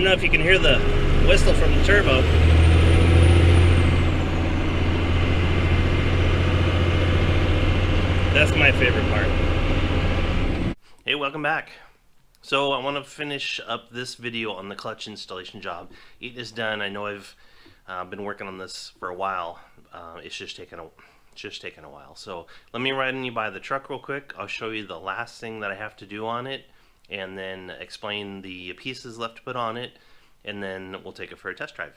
know if you can hear the whistle from the turbo. That's my favorite part. Hey, welcome back. So I want to finish up this video on the clutch installation job. It is done. I know I've been working on this for a while. It's just taken a while. So let me run you by the truck real quick. I'll show you the last thing that I have to do on it, and then explain the pieces left to put on it, and then we'll take it for a test drive.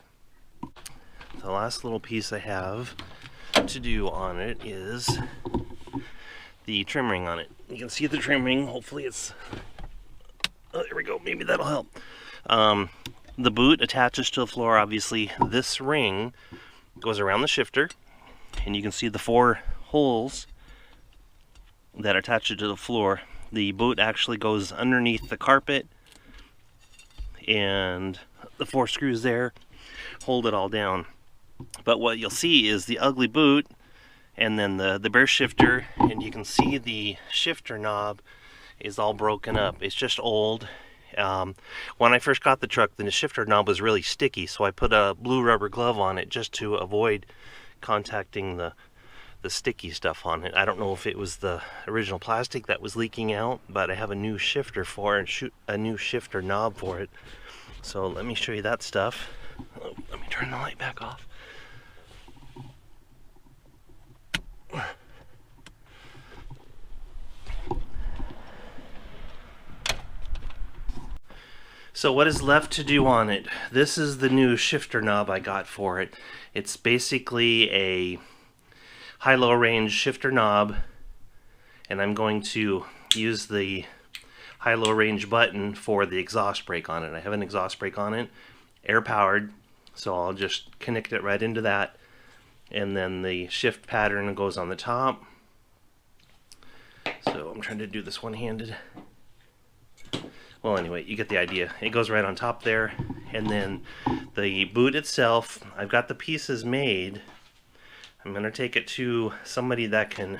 The last little piece I have to do on it is the trim ring on it. You can see the trim ring. Hopefully it's, oh, there we go, maybe that'll help. The boot attaches to the floor. Obviously this ring goes around the shifter, and you can see the 4 holes that attach it to the floor. The boot actually goes underneath the carpet, and the 4 screws there hold it all down. But what you'll see is the ugly boot, and then the bare shifter, and you can see the shifter knob is all broken up. It's just old. When I first got the truck, the shifter knob was really sticky, so I put a blue rubber glove on it just to avoid contacting the sticky stuff on it. I don't know if it was the original plastic that was leaking out, but I have a new shifter for it, a new shifter knob for it. So let me show you that stuff. Oh, let me turn the light back off. So what is left to do on it? This is the new shifter knob I got for it. It's basically a high-low range shifter knob, and I'm going to use the high-low range button for the exhaust brake on it. I have an exhaust brake on it, air powered, so I'll just connect it right into that, and then the shift pattern goes on the top. So I'm trying to do this one-handed. Well, anyway, you get the idea. It goes right on top there, and then the boot itself, I've got the pieces made. I'm going to take it to somebody that can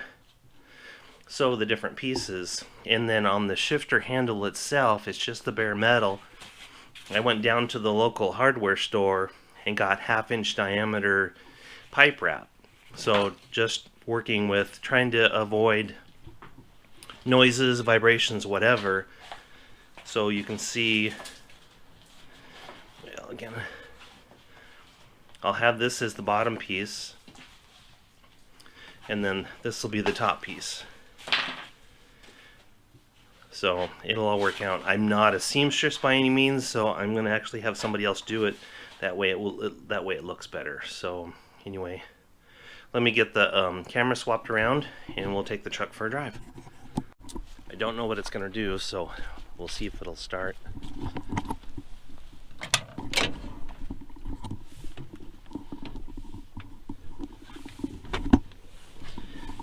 sew the different pieces, and then on the shifter handle itself, it's just the bare metal. I went down to the local hardware store and got 1/2-inch diameter pipe wrap. So just working with trying to avoid noises, vibrations, whatever. So you can see, well, again, I'll have this as the bottom piece, and then this will be the top piece. So it'll all work out. I'm not a seamstress by any means, so I'm going to actually have somebody else do it. That way it looks better. So anyway, let me get the camera swapped around, and we'll take the truck for a drive. I don't know what it's going to do, so we'll see if it'll start.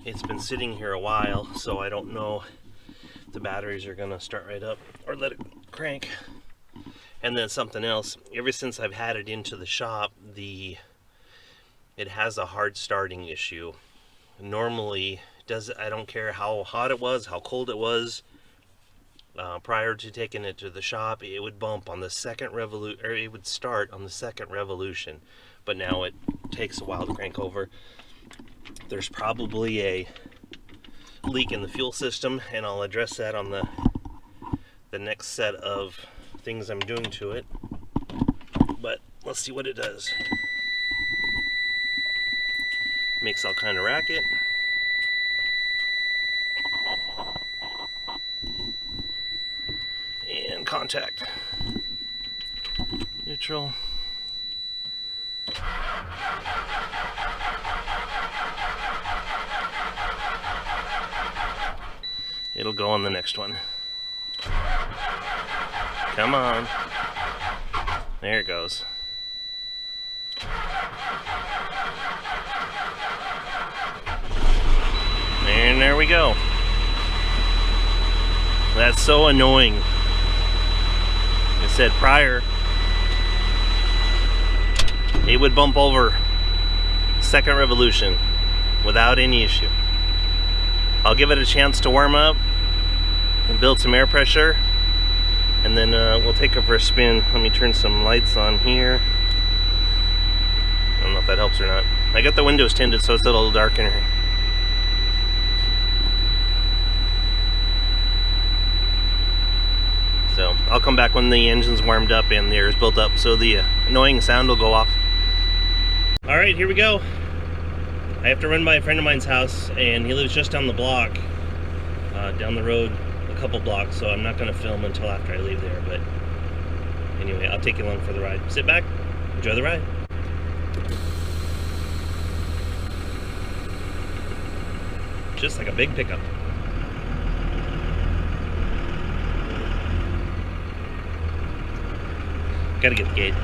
It's been sitting here a while, so I don't know if the batteries are gonna start right up or let it crank. And then something else, ever since I've had it into the shop, it has a hard starting issue. Normally, I don't care how hot it was, how cold it was, prior to taking it to the shop, it would bump on the second revolution, or it would start on the second revolution. But now it takes a while to crank over. There's probably a leak in the fuel system, and I'll address that on the next set of things I'm doing to it. But let's see what it does. Makes all kind of racket. And contact. Neutral. It'll go on the next one. Come on. There it goes. And there we go. That's so annoying. I said prior, it would bump over second revolution without any issue. I'll give it a chance to warm up and build some air pressure, and then we'll take her for a spin. Let me turn some lights on here. I don't know if that helps or not. I got the windows tinted so it's a little dark in here. So I'll come back when the engine's warmed up and the air is built up, so the annoying sound will go off. Alright, here we go. I have to run by a friend of mine's house, and he lives just down the block, down the road a couple blocks, so I'm not going to film until after I leave there. But anyway, I'll take you along for the ride. Sit back, enjoy the ride. Just like a big pickup. Gotta get the gate.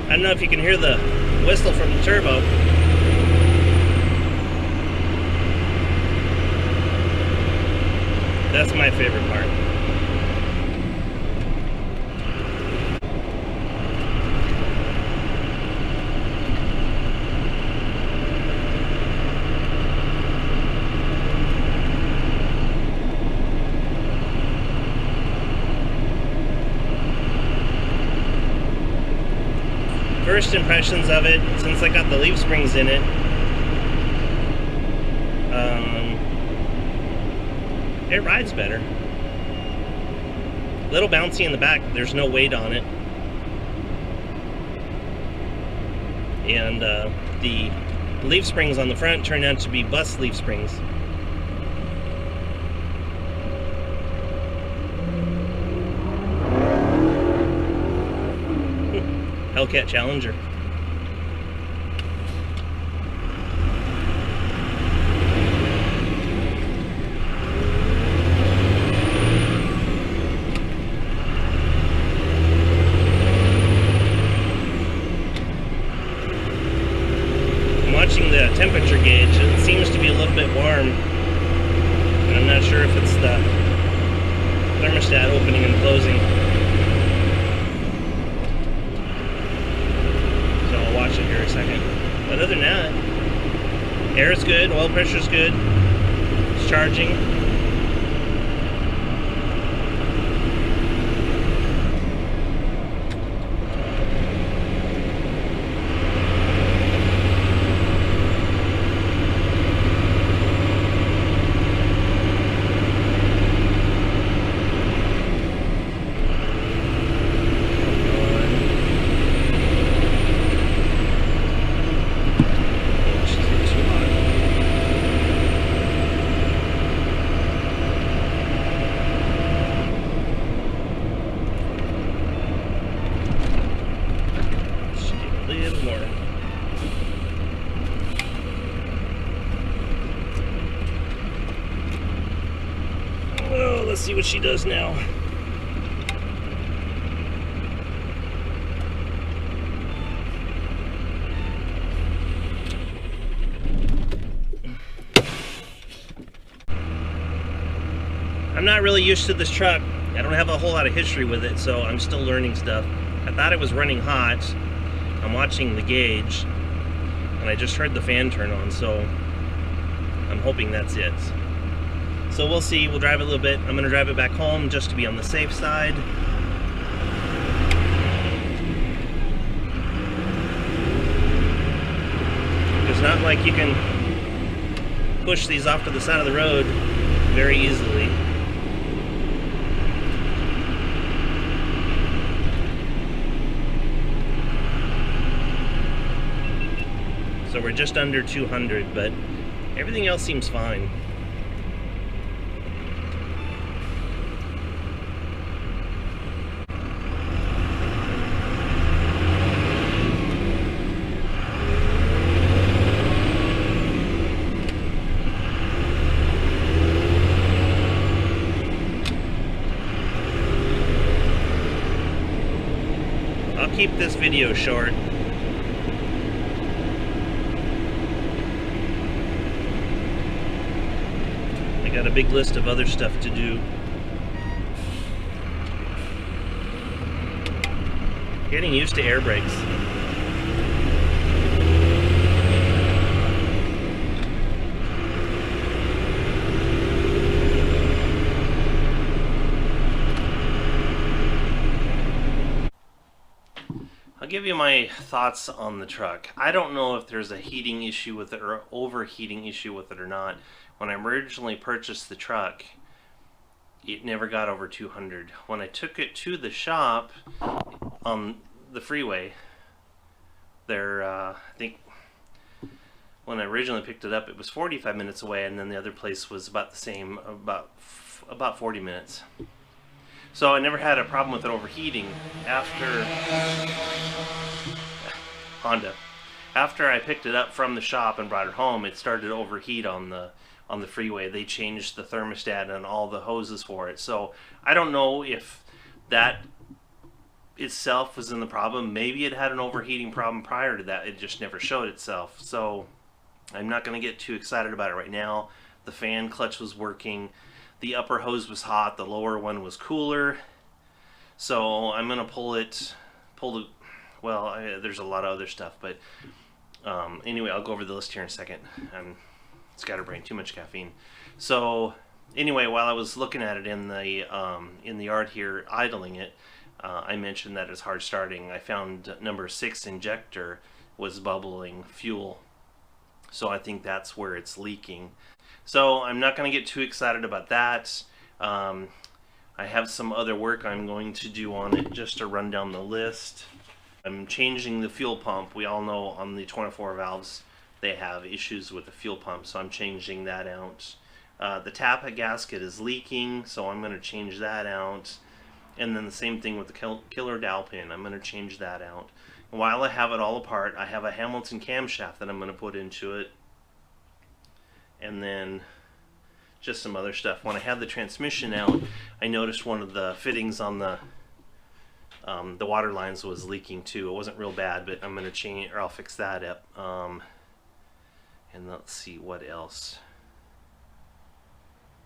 I don't know if you can hear the whistle from the turbo. That's my favorite part. First impressions of it, since I got the leaf springs in it, it rides better. A little bouncy in the back, there's no weight on it. And the leaf springs on the front turned out to be bus leaf springs. Hellcat Challenger. I'm watching the temperature gauge. It seems to be a little bit warm. And I'm not sure if it's the thermostat opening and closing. Watch it here a second. But other than that, air is good, oil pressure is good, it's charging. Oh, let's see what she does now. I'm not really used to this truck. I don't have a whole lot of history with it, so I'm still learning stuff. I thought it was running hot. I'm watching the gauge, and I just heard the fan turn on, so I'm hoping that's it. So we'll see. We'll drive it a little bit. I'm going to drive it back home just to be on the safe side. It's not like you can push these off to the side of the road very easily. So we're just under 200, but everything else seems fine. keep this video short. I got a big list of other stuff to do. Getting used to air brakes. I'll give you my thoughts on the truck. I don't know if there's a heating issue with it or overheating issue with it or not. When I originally purchased the truck, it never got over 200. When I took it to the shop on the freeway, I think when I originally picked it up, it was 45 minutes away, and then the other place was about the same, about 40 minutes. So I never had a problem with it overheating. After I picked it up from the shop and brought it home, it started to overheat on the freeway. They changed the thermostat and all the hoses for it. So I don't know if that itself was in the problem. Maybe it had an overheating problem prior to that. It just never showed itself. So I'm not going to get too excited about it right now. The fan clutch was working. The upper hose was hot. The lower one was cooler. So I'm going to there's a lot of other stuff. But anyway, I'll go over the list here in a second. I'm scatterbrained, too much caffeine. So anyway, while I was looking at it in the yard here, idling it, I mentioned that it's hard starting. I found number 6 injector was bubbling fuel. So I think that's where it's leaking. So I'm not going to get too excited about that. I have some other work I'm going to do on it just to run down the list. I'm changing the fuel pump. We all know on the 24 valves they have issues with the fuel pump, so I'm changing that out. The tappet gasket is leaking, so I'm going to change that out. And then the same thing with the killer dowel pin. I'm going to change that out. And while I have it all apart, I have a Hamilton camshaft that I'm going to put into it. And then just some other stuff. When I had the transmission out, I noticed one of the fittings on the water lines was leaking too. It wasn't real bad, but I'm going to change, or I'll fix that up. And let's see what else.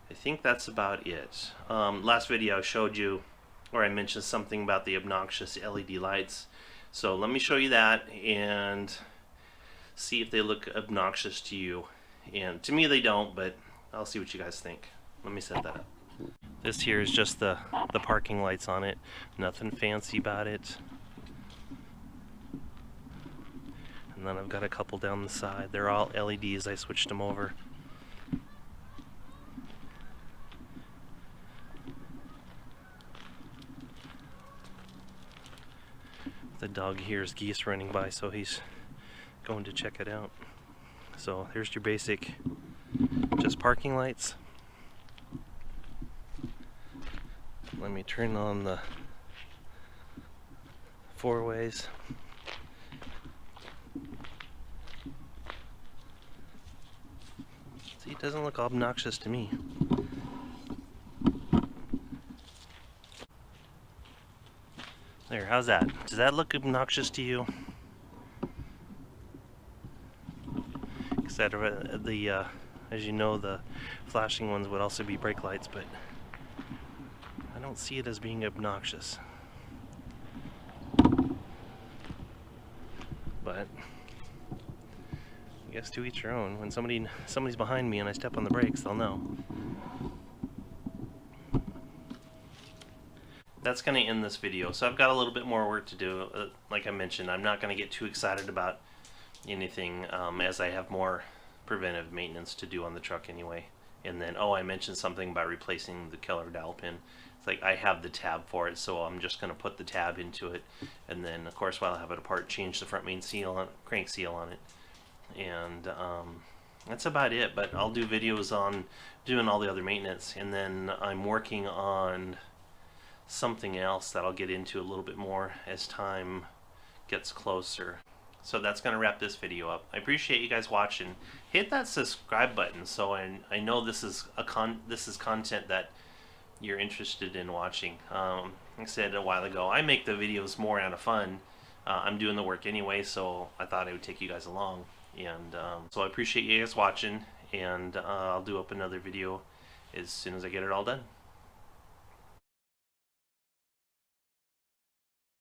I think that's about it. Last video I showed you, or I mentioned something about the obnoxious LED lights. So let me show you that and see if they look obnoxious to you. And to me they don't, but I'll see what you guys think. Let me set that up. This here is just the parking lights on it. Nothing fancy about it. And then I've got a couple down the side. They're all LEDs. I switched them over. The dog hears geese running by, so he's going to check it out. So here's your basic, just parking lights. Let me turn on the 4-ways. See, it doesn't look obnoxious to me. There, how's that? Does that look obnoxious to you? Except as you know, the flashing ones would also be brake lights, but I don't see it as being obnoxious. But I guess to each their own. When somebody's behind me and I step on the brakes, they'll know. That's going to end this video. So I've got a little bit more work to do. Like I mentioned, I'm not going to get too excited about anything as I have more preventive maintenance to do on the truck anyway. And then, I mentioned something about replacing the killer dowel pin. It's like I have the tab for it, so I'm just going to put the tab into it. And then, of course, while I have it apart, change the front main seal, crank seal on it. And that's about it. But I'll do videos on doing all the other maintenance. And then I'm working on something else that I'll get into a little bit more as time gets closer. So that's going to wrap this video up. I appreciate you guys watching. Hit that subscribe button so I know this is content that you're interested in watching. Like I said a while ago, I make the videos more out of fun I'm doing the work anyway, so I thought I would take you guys along. And so I appreciate you guys watching, and I'll do up another video as soon as I get it all done.